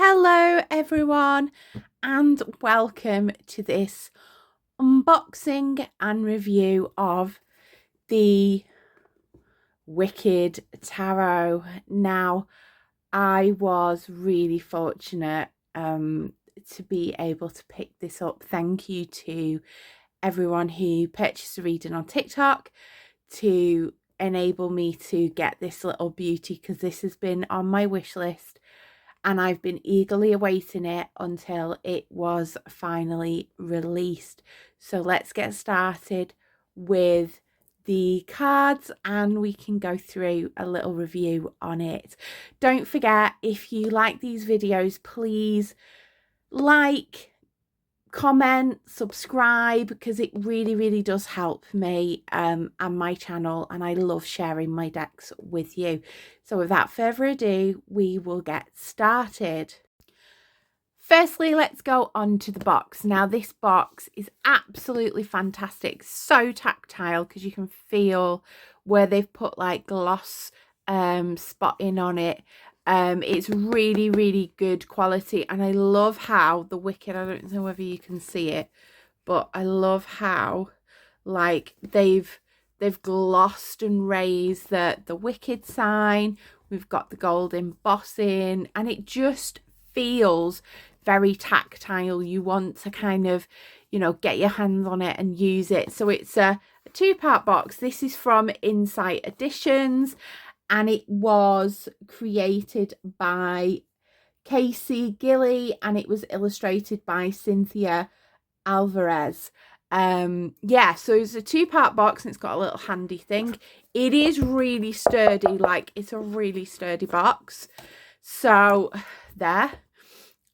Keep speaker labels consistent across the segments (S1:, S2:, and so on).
S1: Hello everyone and welcome to this unboxing and review of the Wicked Tarot. Now, I was really fortunate to be able to pick this up. Thank you to everyone who purchased a reading on TikTok to enable me to get this little beauty, because this has been on my wish list and I've been eagerly awaiting it until it was finally released. So let's get started with the cards and we can go through a little review on it. Don't forget, if you like these videos, please like, comment, subscribe, because it really does help me and my channel, and I love sharing my decks with you. So without further ado, we will get started. Firstly, let's go on to the box. Now, this box is absolutely fantastic, so tactile, because you can feel where they've put like gloss spotting on it. It's really good quality, and I love how the Wicked, I don't know whether you can see it, but I love how like they've glossed and raised the Wicked sign. We've got the gold embossing, and it just feels very tactile. You want to kind of, you know, get your hands on it and use it. So it's a two-part box. This is from Insight Editions, and it was created by Casey Gilly and it was illustrated by Cynthia Alvarez. Yeah, so it's a two-part box and it's got a little handy thing. It is really sturdy, like it's a really sturdy box. So there.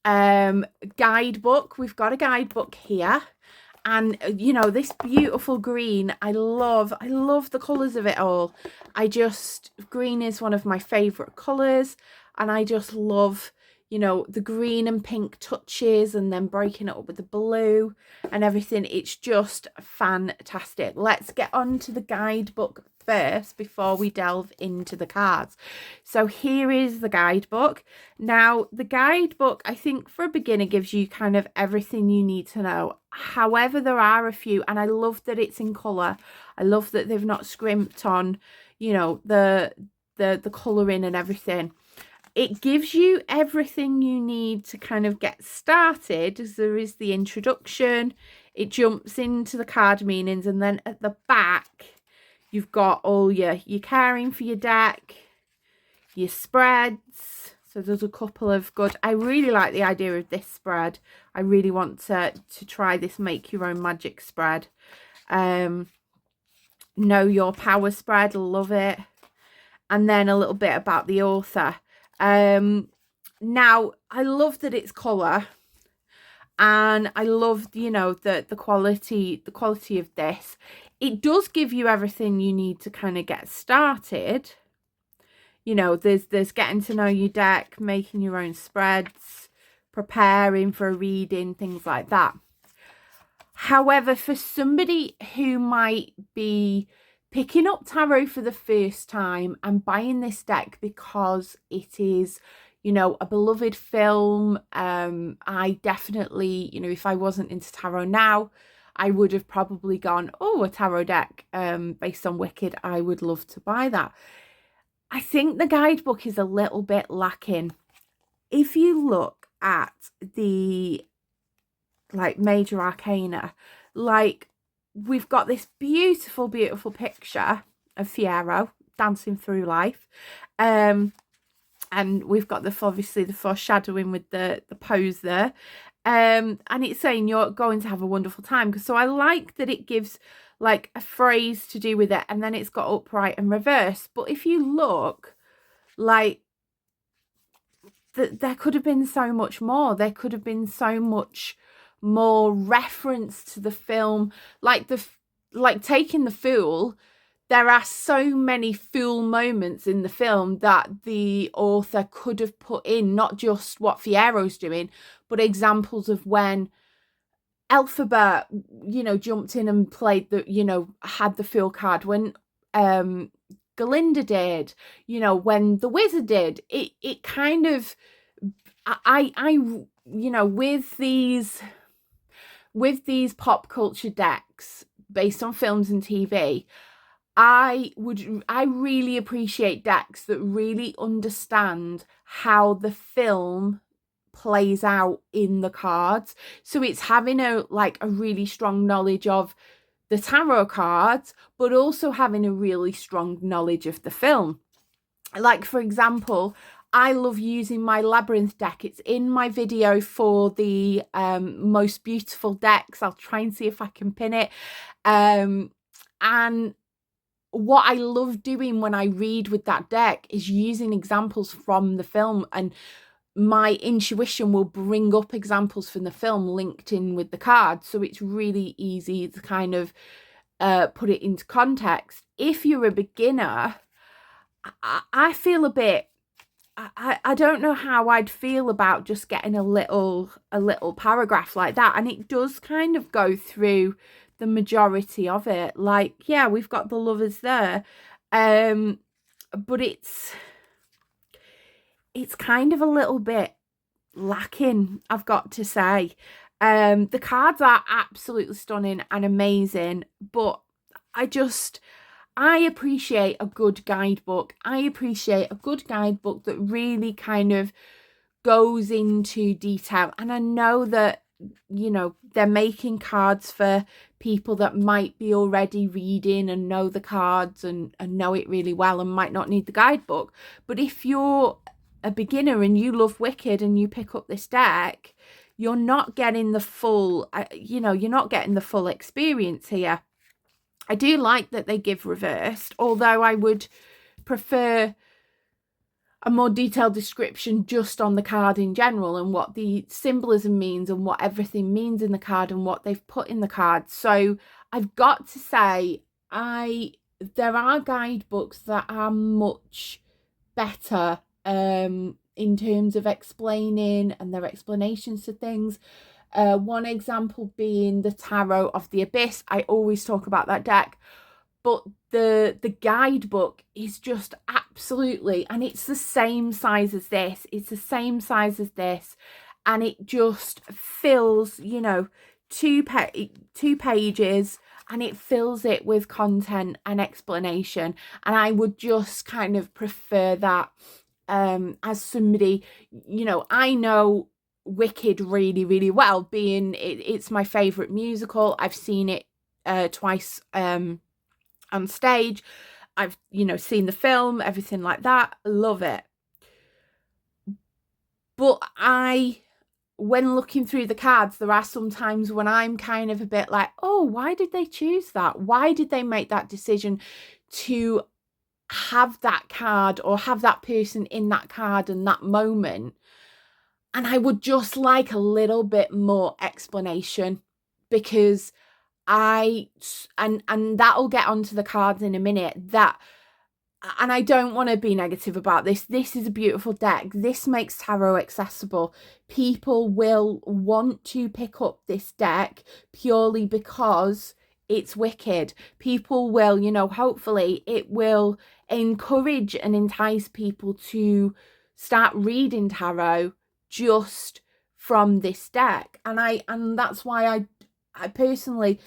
S1: Guidebook, we've got a guidebook here. And you know, this beautiful green, I love the colours of it all. Green is one of my favourite colours, and I just love, you know, the green and pink touches and then breaking it up with the blue and everything. It's just fantastic. Let's get on to the guidebook first before we delve into the cards. So here is the guidebook. Now, the guidebook, I think for a beginner, gives you kind of everything you need to know. However, there are a few, and I love that it's in colour. I love that they've not scrimped on, you know, the colouring and everything. It gives you everything you need to kind of get started, as there is the introduction. It jumps into the card meanings, and then at the back you've got all your caring for your deck, your spreads. So there's a couple of good, I really like the idea of this spread. I really want to try this make your own magic spread. Know your power spread, love it. And then a little bit about the author. Now, I love that it's colour, and I love, you know, the quality of this. It does give you everything you need to kind of get started. You know, there's getting to know your deck, making your own spreads, preparing for a reading, things like that. However, for somebody who might be picking up tarot for the first time and buying this deck because it is, you know, a beloved film, I definitely, you know, if I wasn't into tarot now, I would have probably gone, oh, a tarot deck based on Wicked, I would love to buy that. I think the guidebook is a little bit lacking. If you look at the like major arcana, like we've got this beautiful picture of Fiyero dancing through life, and we've got obviously the foreshadowing with the pose there, and it's saying you're going to have a wonderful time. So I like that it gives like a phrase to do with it, and then it's got upright and reverse. But if you look, like there could have been so much more. There could have been so much more reference to the film, like taking the Fool. There are so many Fool moments in the film that the author could have put in, not just what Fiyero's doing, but examples of when Elphaba, you know, jumped in and played the, you know, had the Fool card, when Glinda did, you know, when the Wizard did. It kind of you know, with these pop culture decks based on films and TV, I really appreciate decks that really understand how the film plays out in the cards. So it's having a really strong knowledge of the tarot cards, but also having a really strong knowledge of the film. Like, for example, I love using my labyrinth deck. It's in my video for the most beautiful decks. I'll try and see if I can pin it. And what I love doing when I read with that deck is using examples from the film, and my intuition will bring up examples from the film linked in with the cards. So it's really easy to kind of put it into context. If you're a beginner, I feel a bit, I don't know how I'd feel about just getting a little paragraph like that, and it does kind of go through the majority of it. Like, yeah, we've got the lovers there, but it's kind of a little bit lacking, I've got to say. The cards are absolutely stunning and amazing, but I appreciate a good guidebook. I appreciate a good guidebook that really kind of goes into detail. And I know that, you know, they're making cards for people that might be already reading and know the cards and know it really well and might not need the guidebook. But if you're a beginner and you love Wicked and you pick up this deck, you're not getting the full, you're not getting the full experience here. I do like that they give reversed, although I would prefer a more detailed description just on the card in general and what the symbolism means and what everything means in the card and what they've put in the card. So I've got to say, there are guidebooks that are much better in terms of explaining and their explanations to things. One example being the Tarot of the Abyss. I always talk about that deck, but the guidebook is just absolutely, and it's the same size as this. It's the same size as this, and it just fills, you know, two pages, and it fills it with content and explanation. And I would just kind of prefer that. As somebody, you know, I know Wicked really, really well, being it's my favorite musical. I've seen it twice on stage. I've, you know, seen the film, everything like that. Love it. But when looking through the cards, there are some times when I'm kind of a bit like, oh, why did they choose that? Why did they make that decision to have that card or have that person in that card and that moment? And I would just like a little bit more explanation, because and that'll get onto the cards in a minute, and I don't want to be negative about this. This is a beautiful deck. This makes tarot accessible. People will want to pick up this deck purely because it's Wicked. People will, you know, hopefully it will encourage and entice people to start reading tarot just from this deck. And that's why I personally,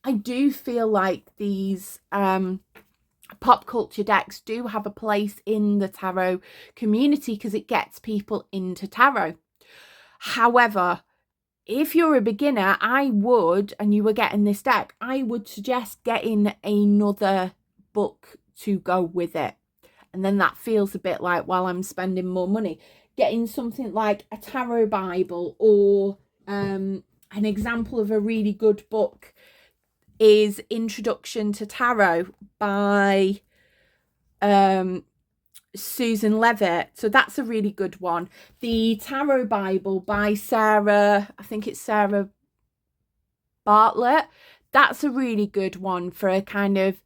S1: I do feel like these pop culture decks do have a place in the tarot community because it gets people into tarot. However, if you're a beginner, and you were getting this deck, I would suggest getting another book to go with it. And then that feels a bit like, well, I'm spending more money. Getting something like a tarot Bible, or an example of a really good book is Introduction to Tarot by Susan Levitt. So that's a really good one. The Tarot Bible by Sarah, I think it's Sarah Bartlett. That's a really good one for a kind of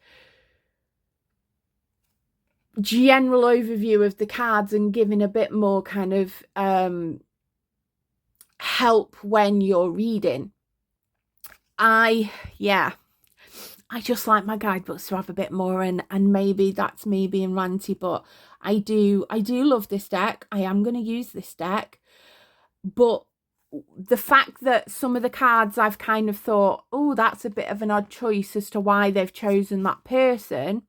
S1: general overview of the cards and giving a bit more kind of help when you're reading. I just like my guidebooks to have a bit more, and maybe that's me being ranty, but I do love this deck. I am going to use this deck. But the fact that some of the cards I've kind of thought, oh, that's a bit of an odd choice as to why they've chosen that person,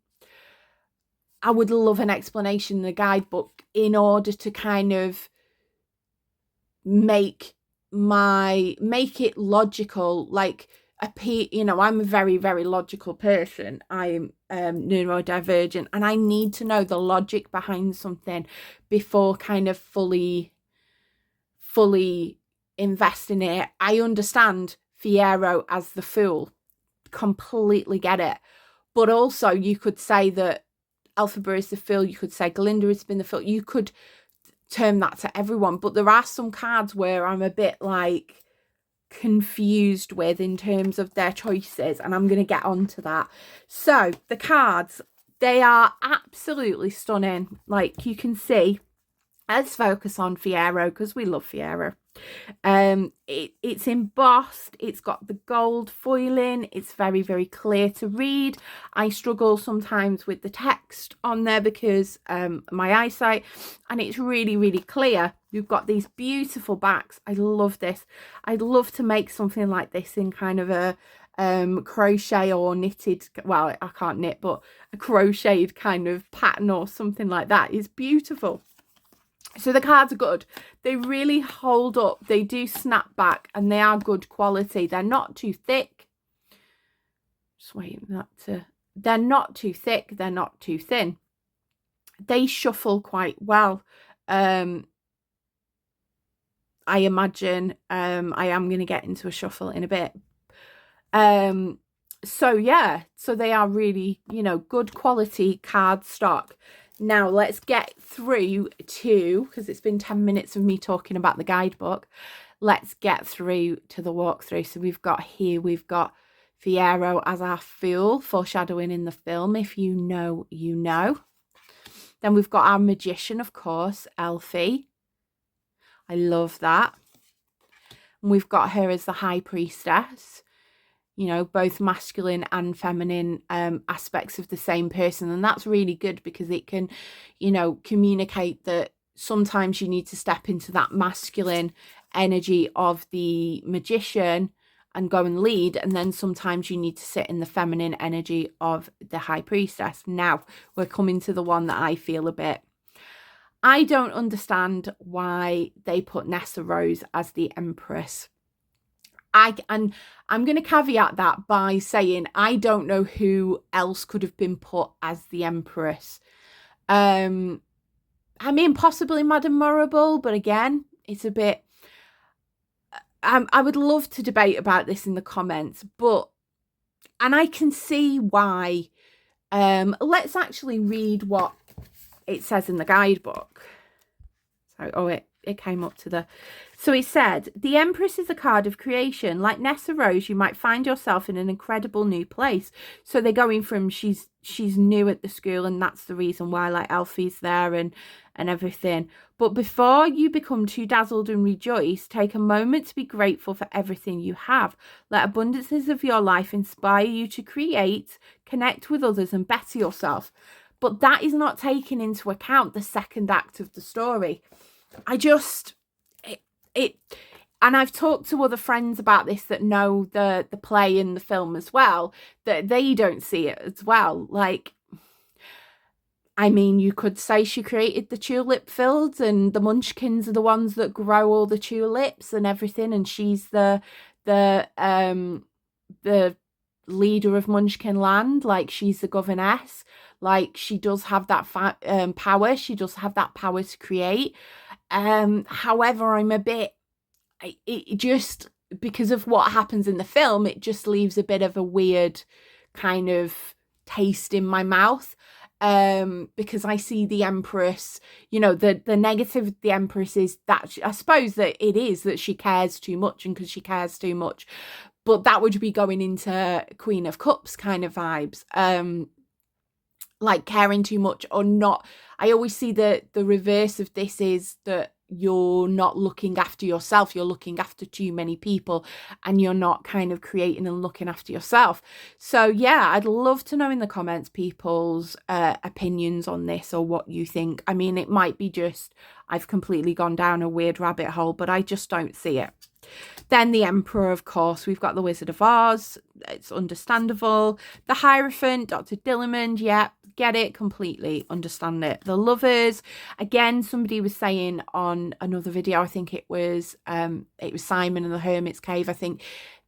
S1: I would love an explanation in the guidebook in order to kind of make it logical, like I'm a very, very logical person. I'm neurodivergent, and I need to know the logic behind something before kind of fully invest in it. I understand Fiyero as the fool, completely get it, but also you could say that Elphaba is the fool, you could say Glinda has been the fool, you could term that to everyone, but there are some cards where I'm a bit like confused with in terms of their choices, and I'm going to get onto that. So the cards, they are absolutely stunning. Like you can see, let's focus on Fiyero because we love Fiyero. It's embossed, it's got the gold foiling, it's very, very clear to read. I struggle sometimes with the text on there because my eyesight, and it's really, really clear. You've got these beautiful backs. I love this. I'd love to make something like this in kind of a crochet or knitted, well, I can't knit, but a crocheted kind of pattern or something like that. It's beautiful. So the cards are good. They really hold up. They do snap back, and they are good quality. They're not too thick. Just waiting for that to... They're not too thick. They're not too thin. They shuffle quite well. I imagine I am going to get into a shuffle in a bit. So yeah, so they are really, good quality card stock. Now let's get through to, because it's been 10 minutes of me talking about the guidebook, let's get through to the walkthrough. So we've got Fiyero as our fool, foreshadowing in the film. If you know, you know. Then we've got our magician, of course, Elphie. I love that. And we've got her as the high priestess. Both masculine and feminine aspects of the same person. And that's really good because it can, communicate that sometimes you need to step into that masculine energy of the magician and go and lead. And then sometimes you need to sit in the feminine energy of the high priestess. Now we're coming to the one that I feel a bit. I don't understand why they put Nessa Rose as the Empress. And I'm going to caveat that by saying I don't know who else could have been put as the Empress. I mean, possibly Madame Morrible, but again, it's a bit... I would love to debate about this in the comments, and I can see why. Let's actually read what it says in the guidebook. So, it came up to the... So it said, the Empress is a card of creation. Like Nessa Rose, you might find yourself in an incredible new place. So they're going from she's new at the school, and that's the reason why, like, Elphie's there and everything. But before you become too dazzled and rejoice, take a moment to be grateful for everything you have. Let abundances of your life inspire you to create, connect with others, and better yourself. But that is not taking into account the second act of the story. And I've talked to other friends about this that know the play and the film as well, that they don't see it as well. Like, I mean, you could say she created the tulip fields, and the Munchkins are the ones that grow all the tulips and everything, and she's the leader of Munchkin Land. Like, she's the governess. Like, she does have that power. She does have that power to create. However, I'm a bit... It just, because of what happens in the film, it just leaves a bit of a weird kind of taste in my mouth. Because I see the Empress, the negative of the Empress is that I suppose that it is that she cares too much, and because she cares too much, but that would be going into Queen of Cups kind of vibes. Like caring too much or not. I always see the reverse of this is that you're not looking after yourself, you're looking after too many people, and you're not kind of creating and looking after yourself. So yeah, I'd love to know in the comments people's opinions on this, or what you think. I mean, it might be just I've completely gone down a weird rabbit hole, but I just don't see it. Then the Emperor, of course, we've got the Wizard of Oz. It's understandable. The Hierophant, Dr. Dillamond, yeah, get it, completely understand it. The Lovers, again, somebody was saying on another video, I think it was Simon and the Hermit's Cave, I think,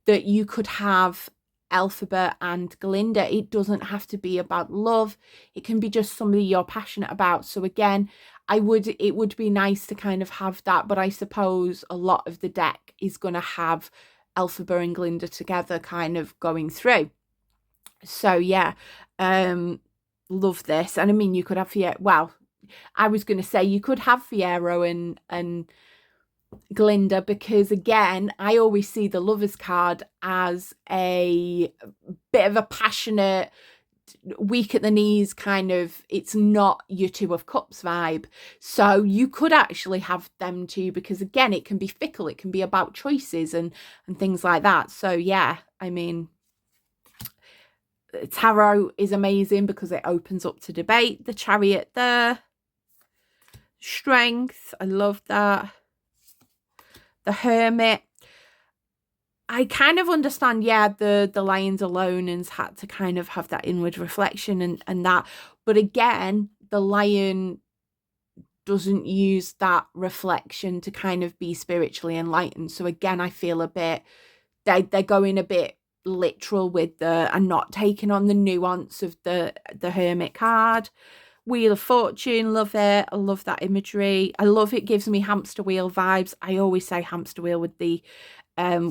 S1: that you could have Elphaba and Glinda. It doesn't have to be about love. It can be just somebody you're passionate about. So again, it would be nice to kind of have that, but I suppose a lot of the deck is going to have Elphaba and Glinda together kind of going through. So yeah, love this. And I mean, you could have well, I was going to say you could have Fiyero and Glinda, because again, I always see the Lovers card as a bit of a passionate, weak at the knees kind of, it's not your Two of Cups vibe. So you could actually have them too, because again, it can be fickle, it can be about choices and things like that. So yeah, I mean, tarot is amazing because it opens up to debate. The Chariot there, strength, I love that. The Hermit, I kind of understand, yeah, the Lions alone and had to kind of have that inward reflection and that. But again, the Lion doesn't use that reflection to kind of be spiritually enlightened. So again, I feel a bit, they're going a bit literal with and not taking on the nuance of the Hermit card. Wheel of Fortune, love it. I love that imagery. I love it, gives me hamster wheel vibes. I always say hamster wheel with the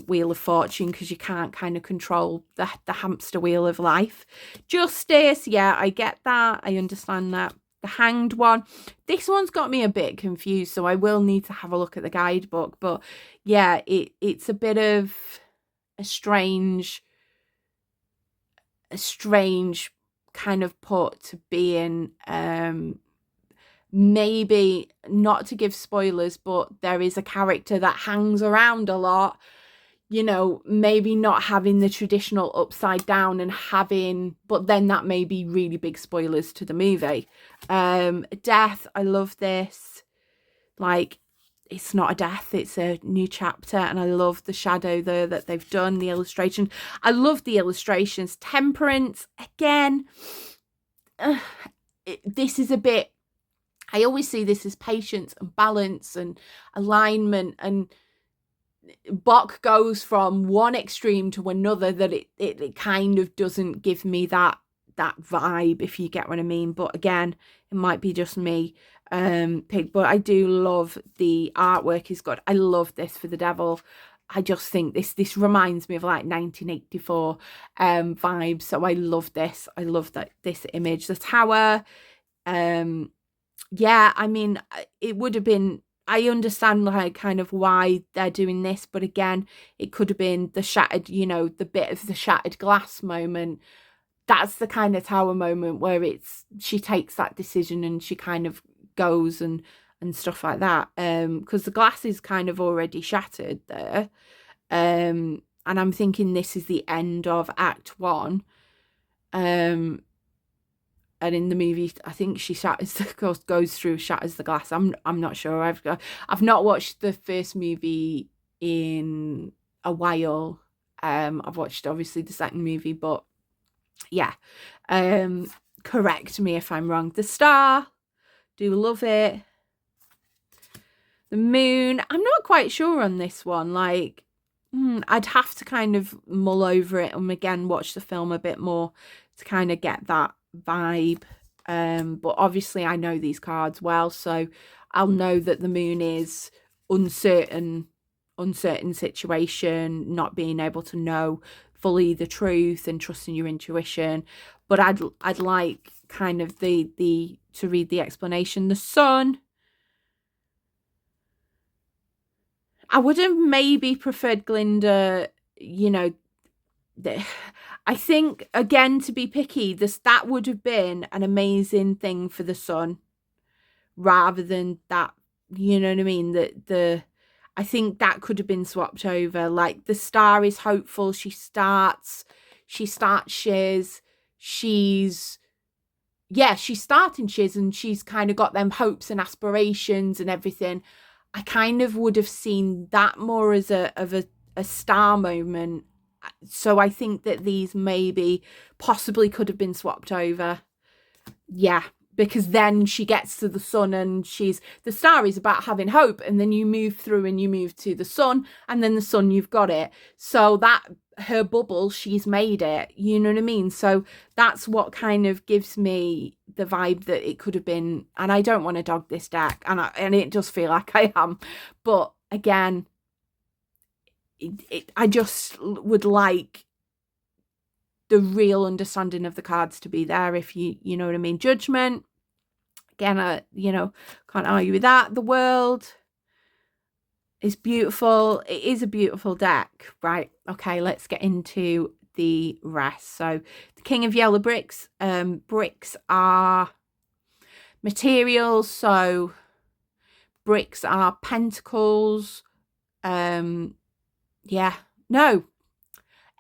S1: Wheel of Fortune, because you can't kind of control the hamster wheel of life. Justice, yeah, I get that. I understand that. The Hanged one, this one's got me a bit confused, so I will need to have a look at the guidebook. But yeah, it's a bit of a strange kind of put to being, maybe not to give spoilers, but there is a character that hangs around a lot, you know, maybe not having the traditional upside down and having, but then that may be really big spoilers to the movie. Death, I love this. Like, it's not a death, it's a new chapter, and I love the shadow there that they've done, the illustration. I love the illustrations. Temperance, again, this is a bit, I always see this as patience and balance and alignment, and Bok goes from one extreme to another that it kind of doesn't give me that vibe, if you get what I mean. But again, it might be just me. But I do love the artwork is good. I love this for the Devil. I just think this reminds me of like 1984 vibes. So I love this. I love this image. The Tower. Yeah, I mean, it would have been, I understand like kind of why they're doing this, but again, it could have been the shattered, you know, the bit of the shattered glass moment. That's the kind of Tower moment where she takes that decision and she kind of goes and stuff like that. Because the glass is kind of already shattered there. And I'm thinking this is the end of Act 1. And in the movie, I think she goes through, shatters the glass. I'm not sure. I've not watched the first movie in a while. I've watched obviously the second movie, but yeah. Correct me if I'm wrong. The Star, do love it. The Moon, I'm not quite sure on this one. Like, I'd have to kind of mull over it and again watch the film a bit more to kind of get that vibe. But obviously I know these cards well, so I'll know that the Moon is uncertain situation, not being able to know fully the truth and trusting your intuition. But I'd like kind of the to read the explanation. The Sun, I would have maybe preferred Glinda, you know. I think, again, to be picky, that would have been an amazing thing for the Sun, rather than that you know what I mean? I think that could have been swapped over. Like the star is hopeful. She starts shiz. She's starting shiz, and she's kind of got them hopes and aspirations and everything. I kind of would have seen that more as a star moment. So I think that these maybe possibly could have been swapped over. Yeah, because then she gets to the sun, and the star is about having hope, and then you move through and you move to the sun, and then the sun, you've got it. So that her bubble, she's made it, you know what I mean? So that's what kind of gives me the vibe that it could have been. And I don't want to dog this deck, and it does feel like I am, but again, I just would like the real understanding of the cards to be there, if you know what I mean. Judgment, again, can't argue with that. The world is beautiful. It is a beautiful deck, right? Okay, let's get into the rest. So the King of Yellow bricks. Bricks are materials, so bricks are pentacles.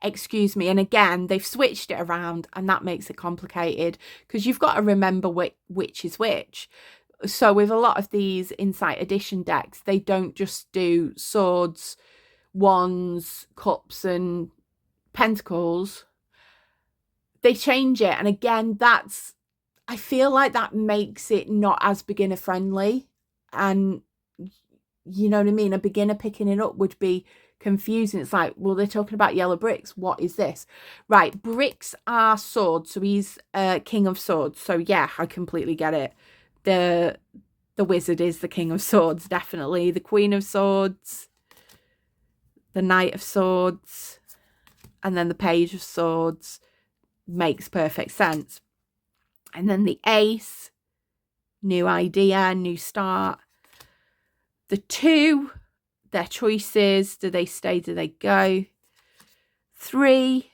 S1: Excuse me. And again, they've switched it around, and that makes it complicated because you've got to remember which is which. So with a lot of these Insight Edition decks, they don't just do swords, wands, cups and pentacles. They change it. And again, I feel like that makes it not as beginner friendly. And you know what I mean? A beginner picking it up would be confusing. It's like, well, they're talking about yellow bricks. What is this? Right, bricks are swords. So he's King of Swords. So yeah, I completely get it. The wizard is the King of Swords, definitely. The Queen of Swords, the Knight of Swords, and then the Page of Swords makes perfect sense. And then the Ace, new idea, new start. The 2, their choices. Do they stay? Do they go? 3,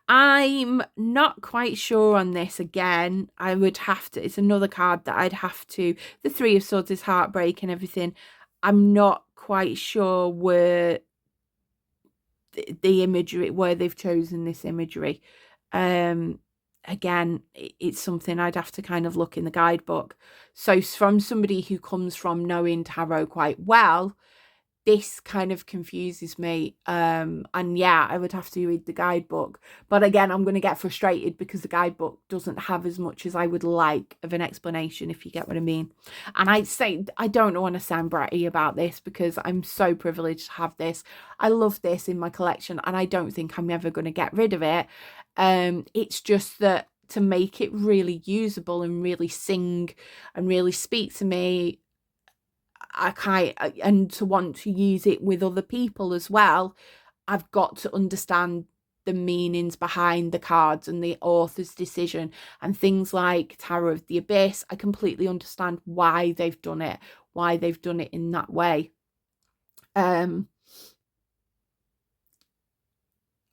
S1: I'm not quite sure on this. Again, I would have to, it's another card that I'd have to, the 3 of Swords is heartbreak and everything. I'm not quite sure where the imagery, where they've chosen this imagery. Again, it's something I'd have to kind of look in the guidebook. So from somebody who comes from knowing tarot quite well, this kind of confuses me. And yeah, I would have to read the guidebook. But again, I'm going to get frustrated because the guidebook doesn't have as much as I would like of an explanation, if you get what I mean. And I say, I don't want to sound bratty about this because I'm so privileged to have this. I love this in my collection, and I don't think I'm ever going to get rid of it. It's just that to make it really usable and really sing and really speak to me, and to want to use it with other people as well, I've got to understand the meanings behind the cards and the author's decision and things like Tarot of the Abyss. I completely understand why they've done it in that way.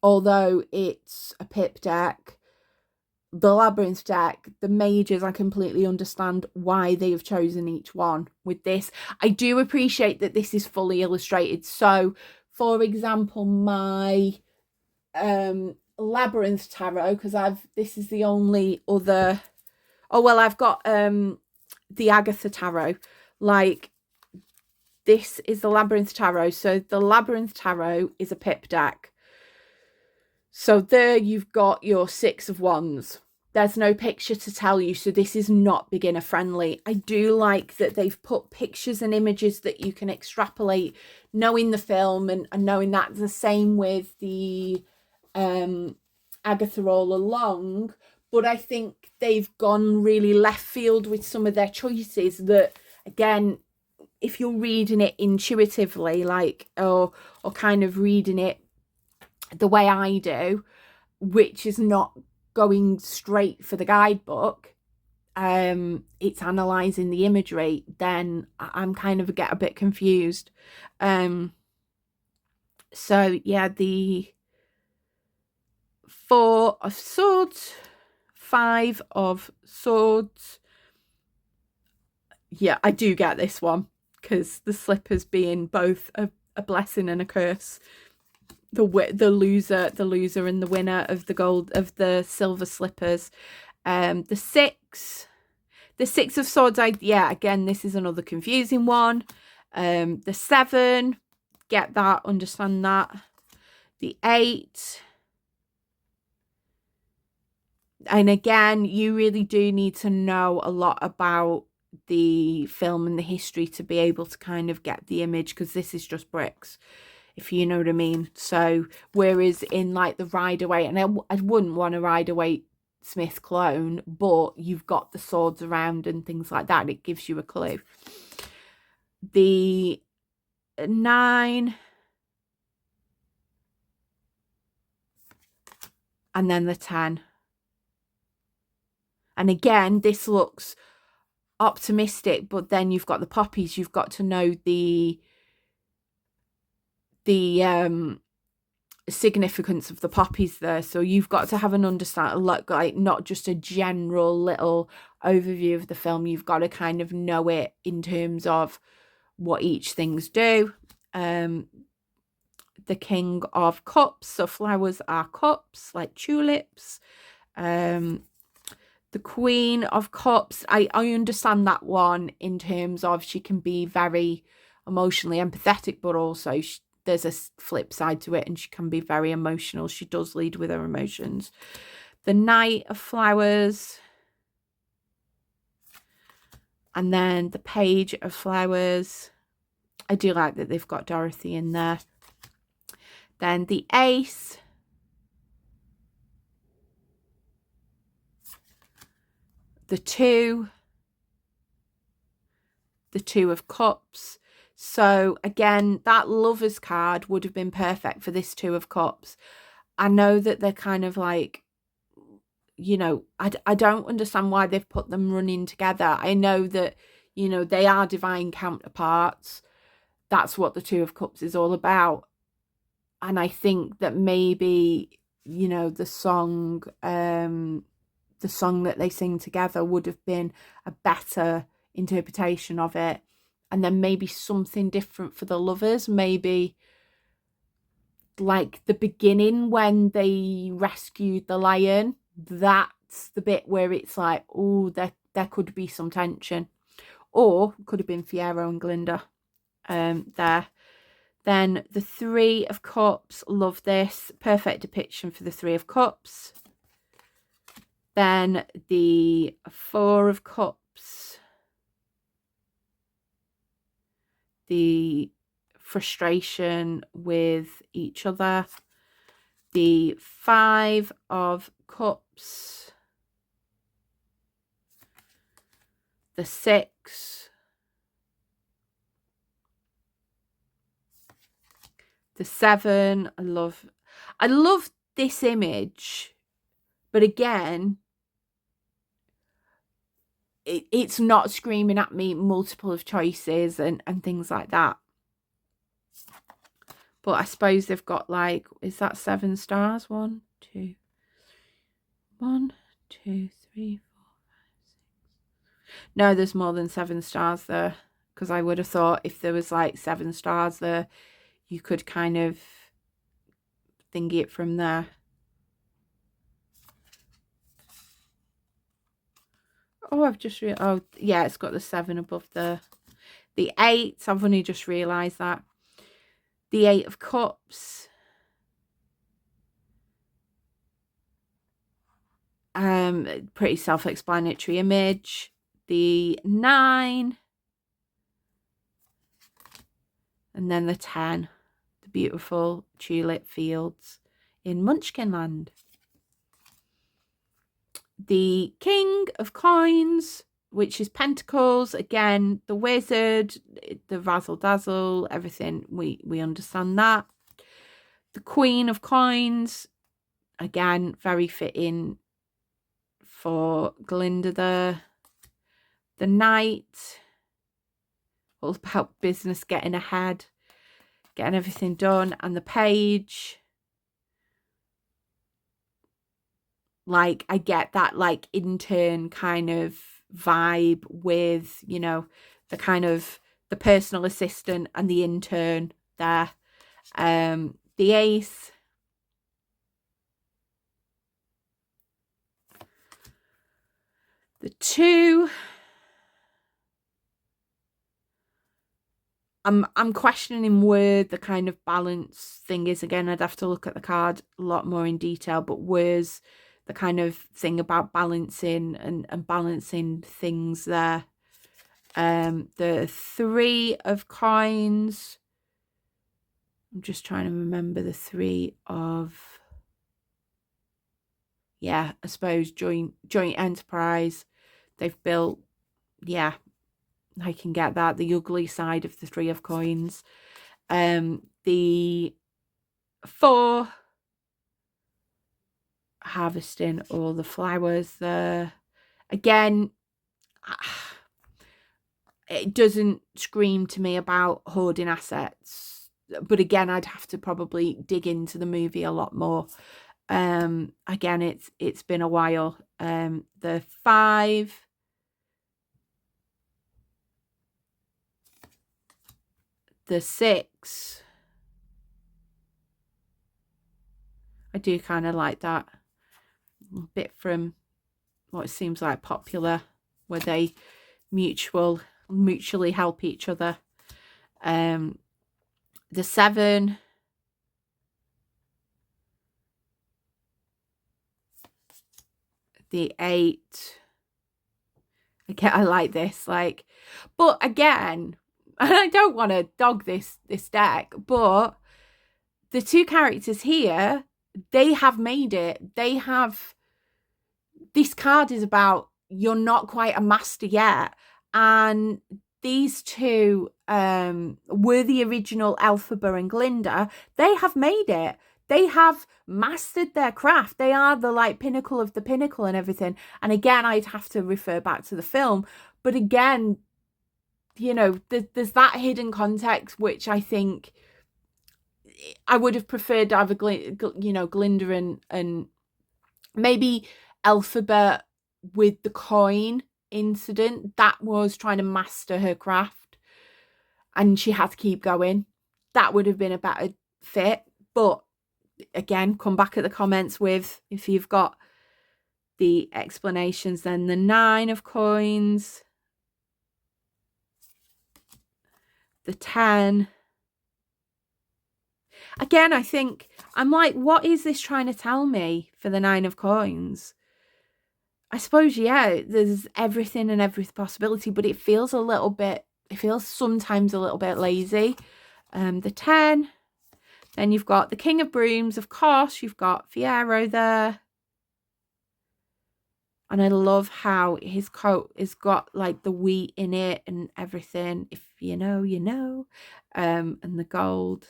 S1: Although it's a pip deck, the Labyrinth deck, the mages, I completely understand why they have chosen each one. With this, I do appreciate that this is fully illustrated. So for example, my Labyrinth tarot, because this is the only other, I've got the Agatha tarot. Like, this is the Labyrinth tarot. So the Labyrinth tarot is a pip deck. So there you've got your 6 of Wands. There's no picture to tell you, so this is not beginner friendly. I do like that they've put pictures and images that you can extrapolate, knowing the film and knowing that. The same with the Agatha all along. But I think they've gone really left field with some of their choices that, again, if you're reading it intuitively, like, or kind of reading it the way I do, which is not going straight for the guidebook, it's analysing the imagery, then I'm kind of get a bit confused. So yeah, the 4 of Swords, 5 of Swords, yeah, I do get this one, because the slippers being both a blessing and a curse. The loser and the winner of the silver slippers. The six of swords, again, this is another confusing one. The 7, get that, understand that. The 8, and again, you really do need to know a lot about the film and the history to be able to kind of get the image, because this is just bricks, if you know what I mean. So whereas in like the Ride Away, and I wouldn't want to Ride Away Smith clone, but you've got the swords around and things like that, it gives you a clue. The 9, and then the 10. And again, this looks optimistic, but then you've got the poppies. You've got to know the significance of the poppies there. So you've got to have an understanding, like not just a general little overview of the film. You've got to kind of know it in terms of what each things do. The King of Cups, so flowers are cups, like tulips. The Queen of Cups, I understand that one in terms of she can be very emotionally empathetic, but also there's a flip side to it, and she can be very emotional. She does lead with her emotions. The Knight of Flowers, and then the Page of Flowers. I do like that they've got Dorothy in there. Then the Ace, the 2, the 2 of Cups. So again, that Lovers card would have been perfect for this 2 of Cups. I know that they're kind of like, you know, I don't understand why they've put them running together. I know that, you know, they are divine counterparts. That's what the 2 of Cups is all about. And I think that maybe, you know, the song that they sing together would have been a better interpretation of it. And then maybe something different for the Lovers, maybe like the beginning when they rescued the lion. That's the bit where it's like, oh, there could be some tension. Or could have been Fiero and Glinda there. Then the 3 of Cups, love this. Perfect depiction for the 3 of Cups. Then the 4 of Cups. The frustration with each other. The 5 of Cups. The 6. The 7. I love this image, but again, it's not screaming at me multiple of choices and things like that. But I suppose they've got like, is that 7 stars? 1, 2, 1, 2, 3, 4, 5, 6. No, there's more than 7 stars there, because I would have thought if there was like 7 stars there, you could kind of thingy it from there. Oh, I've just oh yeah, it's got the 7 above the 8. I've only just realised that. The 8 of Cups. Pretty self-explanatory image. The 9. And then the 10. The beautiful tulip fields in Munchkinland. The King of Coins, which is Pentacles. Again, the Wizard, the Razzle Dazzle, everything. We understand that. The Queen of Coins, again, very fitting for Glinda there. The Knight, all about business, getting ahead, getting everything done. And the Page, like, I get that, like, intern kind of vibe with, you know, the kind of the personal assistant and the intern there. The ace, the 2. I'm questioning where the kind of balance thing is. Again, I'd have to look at the card a lot more in detail, but where's the kind of thing about balancing and balancing things there? The 3 of coins. I'm just trying to remember the 3 of, yeah, I suppose joint enterprise. They've built, yeah, I can get that. The ugly side of the 3 of coins. The 4, harvesting all the flowers there. Again, it doesn't scream to me about hoarding assets, but again, I'd have to probably dig into the movie a lot more. Again, it's been a while. The 5, the 6, I do kind of like that bit from what seems like Popular, where they mutually help each other. The 7, the 8. Okay, I like this, like, but again, and I don't want to dog this deck, but the 2 characters here, they have made it. They have, this card is about, you're not quite a master yet, and these 2 were the original Elphaba and Glinda. They have made it. They have mastered their craft. They are the like pinnacle of the pinnacle and everything. And again, I'd have to refer back to the film, but again, you know, there's that hidden context, which I think I would have preferred to have Glinda and maybe Elphaba with the coin incident. That was trying to master her craft and she had to keep going. That would have been a better fit. But again, come back at the comments with if you've got the explanations. Then the 9 of coins, the 10. Again, I think I'm like, what is this trying to tell me for the 9 of coins? I suppose, yeah, there's everything and every possibility, but it feels sometimes a little bit lazy. The 10. Then you've got the King of Brooms, of course, you've got Fiero there. And I love how his coat has got like the wheat in it and everything. If you know, you know. And the gold.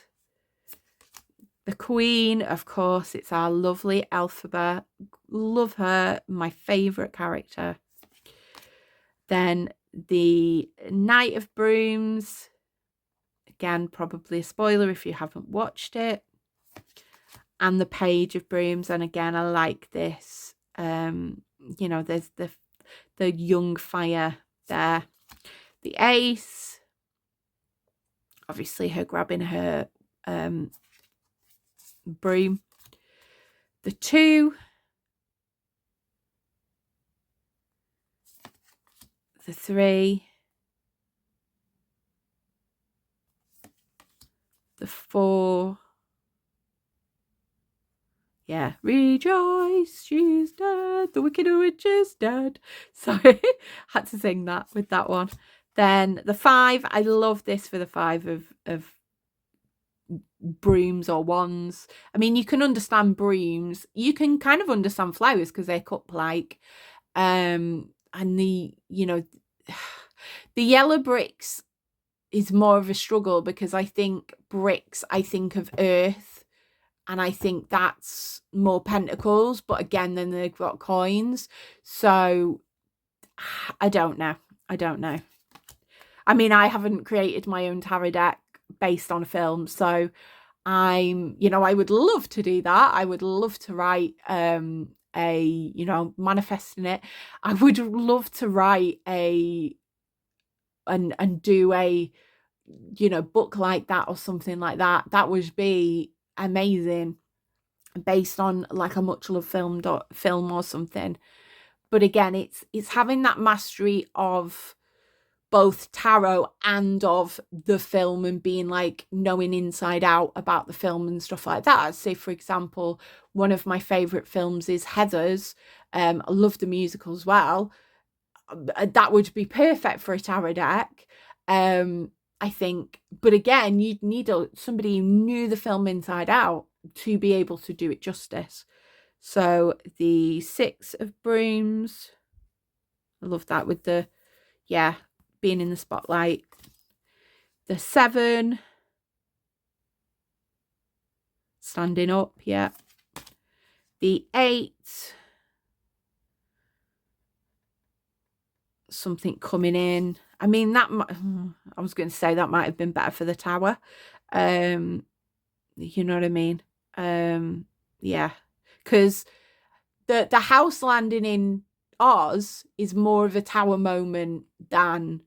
S1: The Queen, of course, it's our lovely Elphaba. Love her, my favourite character. Then the Knight of Brooms. Again, probably a spoiler if you haven't watched it. And the Page of Brooms. And again, I like this. You know, there's the young fire there. The Ace. Obviously, her grabbing her broom. The 2. The 3. The 4. Yeah, rejoice, she's dead, the wicked witch is dead. Sorry, had to sing that with that one. Then the 5, I love this for the 5 of brooms or wands. I mean, you can understand brooms. You can kind of understand flowers because they're cup-like. And the, you know, the yellow bricks is more of a struggle because I think bricks, I think of earth. And I think that's more pentacles. But again, then they've got coins. So I don't know. I mean, I haven't created my own tarot deck based on a film. So I would love to do that. I would love to write manifesting it. I would love to write and do a, book like that or something like that. That would be amazing, based on like a much loved film or something. But again, it's having that mastery of both tarot and of the film, and being like knowing inside out about the film and stuff like that. Say, for example, one of my favorite films is Heathers. I love the musical as well. That would be perfect for a tarot deck, I think. But again, you'd need somebody who knew the film inside out to be able to do it justice. So the 6 of Brooms, I love that, with the, being in the spotlight. The 7, standing up, The 8, something coming in. I mean, I was going to say that might have been better for the Tower. You know what I mean? Because the house landing in Oz is more of a Tower moment than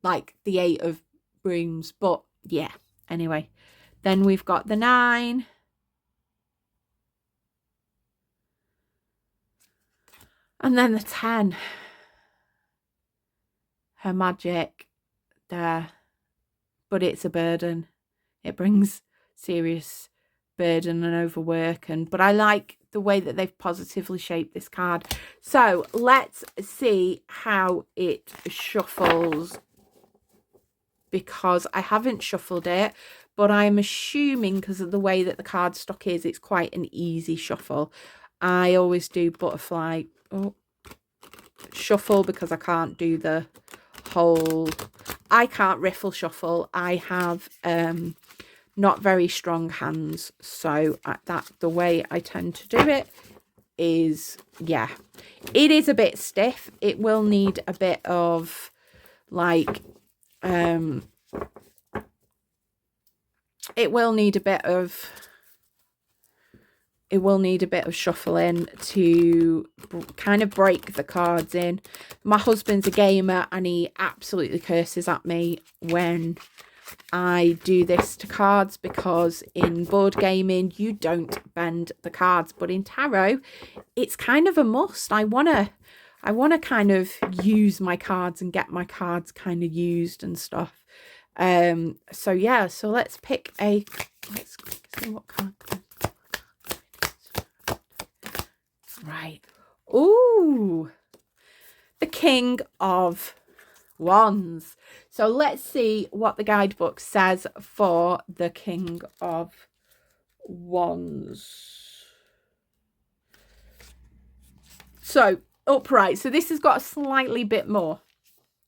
S1: like the 8 of Brooms. But yeah, anyway. Then we've got the 9. And then the 10. Her magic there. But it's a burden. It brings serious burden and overwork. But I like the way that they've positively shaped this card. So let's see how it shuffles, because I haven't shuffled it, but I'm assuming, because of the way that the card stock is, it's quite an easy shuffle. I always do butterfly shuffle because I can't do the whole, I can't riffle shuffle. I have not very strong hands, so the way I tend to do it is, it is a bit stiff. It will need a bit of like it will need a bit of shuffling to kind of break the cards in. My husband's a gamer and he absolutely curses at me when I do this to cards, because in board gaming you don't bend the cards, but in tarot it's kind of a must. I want to kind of use my cards and get my cards kind of used and stuff. So yeah, so let's see what card. Right. Ooh, the King of Wands. So let's see what the guidebook says for the King of Wands. So upright. So this has got a slightly bit more,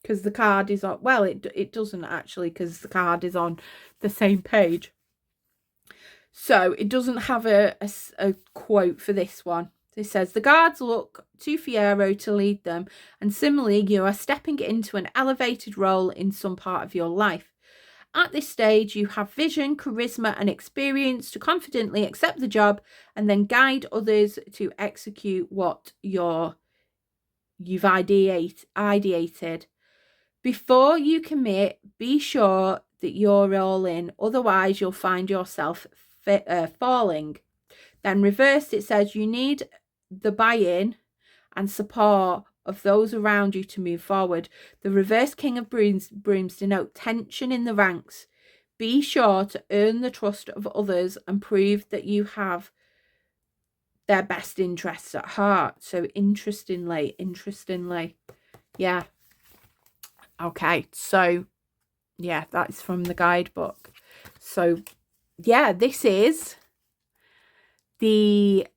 S1: because the card is on, well, it doesn't actually, because the card is on the same page. So it doesn't have a quote for this one. It says, the guards look to Fiyero to lead them, and similarly, you are stepping into an elevated role in some part of your life. At this stage, you have vision, charisma, and experience to confidently accept the job and then guide others to execute what you've ideated. Before you commit, be sure that you're all in, otherwise you'll find yourself falling. Then reversed, it says you need the buy-in and support of those around you to move forward. The reverse King of Brooms denote tension in the ranks. Be sure to earn the trust of others and prove that you have their best interests at heart. So interestingly, yeah. Okay, so yeah, that's from the guidebook. So yeah, this is the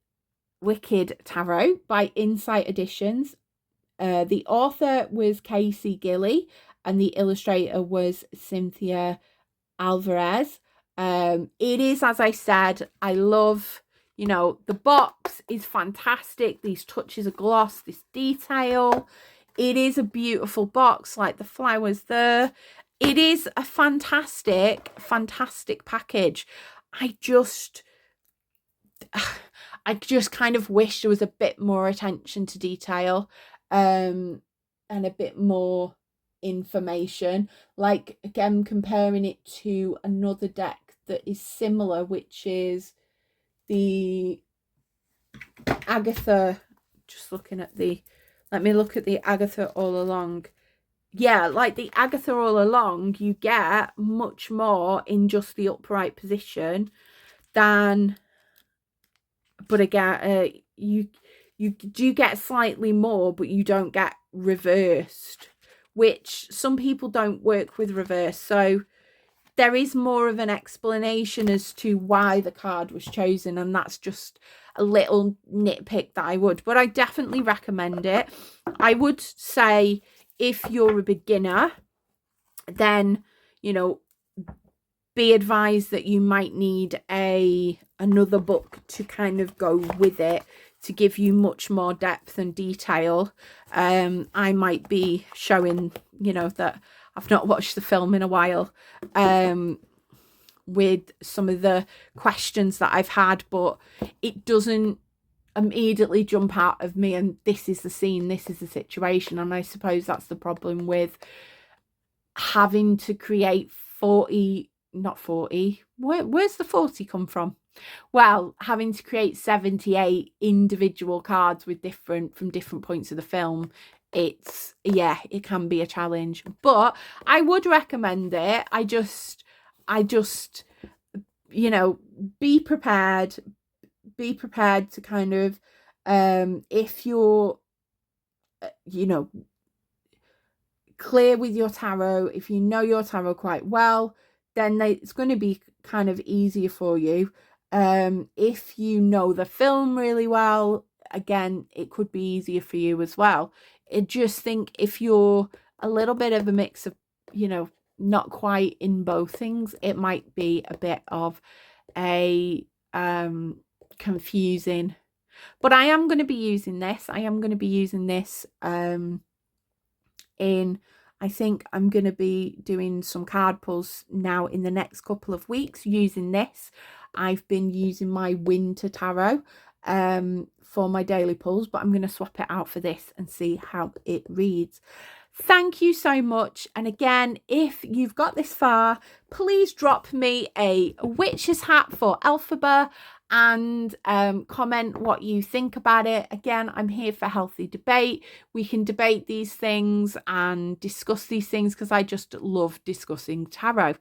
S1: Wicked Tarot by Insight Editions. The author was Casey Gilly and the illustrator was Cynthia Alvarez. It is, as I said, I love, the box is fantastic. These touches of gloss, this detail. It is a beautiful box, like the flowers there. It is a fantastic, fantastic package. I just kind of wish there was a bit more attention to detail, and a bit more information. Like, again, comparing it to another deck that is similar, which is the Agatha. Just looking at the, let me look at the Agatha All Along. Yeah, like the Agatha All Along, you get much more in just the upright position than, but again, you do get slightly more, but you don't get reversed, which some people don't work with reverse. So there is more of an explanation as to why the card was chosen, and that's just a little nitpick that I would, but I definitely recommend it. I would say if you're a beginner, then, you know, be advised that you might need another book to kind of go with it to give you much more depth and detail. I might be showing, you know, that I've not watched the film in a while, with some of the questions that I've had, but it doesn't immediately jump out of me and this is the scene, this is the situation. And I suppose that's the problem with having to create 40, not 40, where's the 40 come from? Well, having to create 78 individual cards with from different points of the film, it's, yeah, it can be a challenge, but I would recommend it. I just, you know, be prepared to kind of, if you're, you know, clear with your tarot, if you know your tarot quite well, then it's going to be kind of easier for you. If you know the film really well, again, it could be easier for you as well. I just think if you're a little bit of a mix of, you know, not quite in both things, it might be a bit of a confusing. But I am going to be using this. In, I think I'm going to be doing some card pulls now in the next couple of weeks using this. I've been using my winter tarot for my daily pulls, but I'm going to swap it out for this and see how it reads. Thank you so much. And again, if you've got this far, please drop me a witch's hat for Elphaba and comment what you think about it. Again, I'm here for healthy debate. We can debate these things and discuss these things because I just love discussing tarot.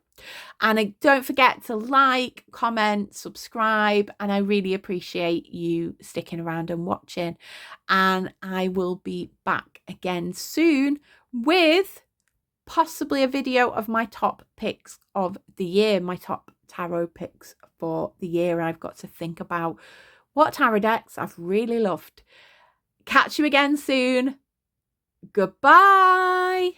S1: And don't forget to like, comment, subscribe, and I really appreciate you sticking around and watching. And I will be back again soon with possibly a video of my top picks of the year, my top tarot picks for the year. I've got to think about what tarot decks I've really loved. Catch you again soon. Goodbye.